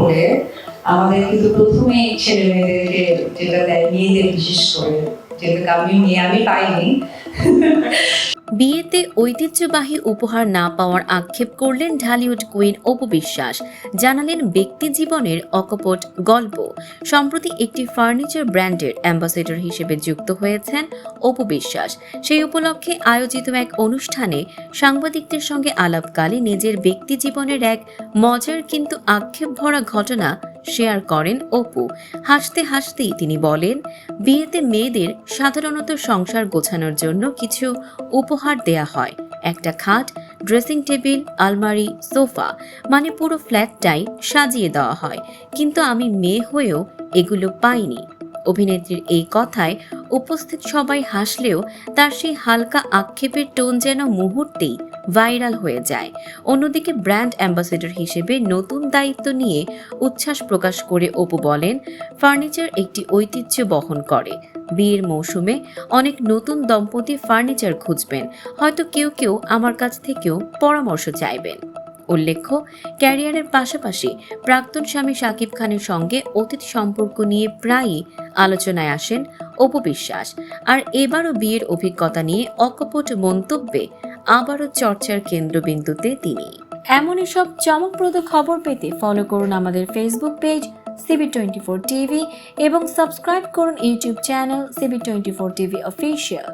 হলে আমাদের কিন্তু প্রথমেই ছেলে মেয়েদেরকে যেটা দেয়, মেয়েদের বিশেষ করে, যেটা আমি পাইনি। বিয়েতে ঐতিহ্যবাহী উপহার না পাওয়ার আক্ষেপ করলেন ঢালিউড কুইন অপু বিশ্বাস, জানালেন ব্যক্তি জীবনের অকপট গল্প। সম্প্রতি একটি ফার্নিচার ব্র্যান্ডের অ্যাম্বাসেডর হিসেবে যুক্ত হয়েছেন অপু বিশ্বাস। সেই উপলক্ষে আয়োজিত এক অনুষ্ঠানে সাংবাদিকদের সঙ্গে আলাপকালে নিজের ব্যক্তি জীবনের এক মজার কিন্তু আক্ষেপ ভরা ঘটনা শেয়ার করেন অপু। হাসতে হাসতেই তিনি বলেন, বিয়েতে মেয়েদের সাধারণত সংসার গোছানোর জন্য কিছু উপহার দেয়া হয়, একটা খাট, ড্রেসিং টেবিল, আলমারি, সোফা, মানে পুরো ফ্ল্যাটটাই সাজিয়ে দেওয়া হয়, কিন্তু আমি মেয়ে হয়েও এগুলো পাইনি। অভিনেত্রীর এই কথায় উপস্থিত সবাই হাসলেও তার সেই হালকা আক্ষেপের টোন যেন মুহূর্তেই ভাইরাল হয়ে যায়। অন্যদিকে ব্র্যান্ড অ্যাম্বাসেডর হিসেবে নতুন দায়িত্ব নিয়ে উচ্ছ্বাস প্রকাশ করে অপু বলেন, ফার্নিচার একটি ঐতিহ্য বহন করে। বিয়ের মৌসুমে অনেক নতুন দম্পতি ফার্নিচার খুঁজবেন, হয়তো কেউ কেউ আমার কাছ থেকেও পরামর্শ চাইবেন। উল্লেখ্য, ক্যারিয়ারের পাশাপাশি প্রাক্তন স্বামী শাকিব খানের সঙ্গে অতীত সম্পর্ক নিয়ে প্রায়ই আলোচনায় আসেন অপু বিশ্বাস। আর এবারও বিয়ের অভিজ্ঞতা নিয়ে অকপট মন্তব্যে আবারও চর্চার কেন্দ্রবিন্দুতে তিনি। এমনই সব চমকপ্রদ খবর পেতে ফলো করুন আমাদের ফেসবুক পেজ CB24 TV এবং সাবস্ক্রাইব করুন YouTube channel CB24 TV official.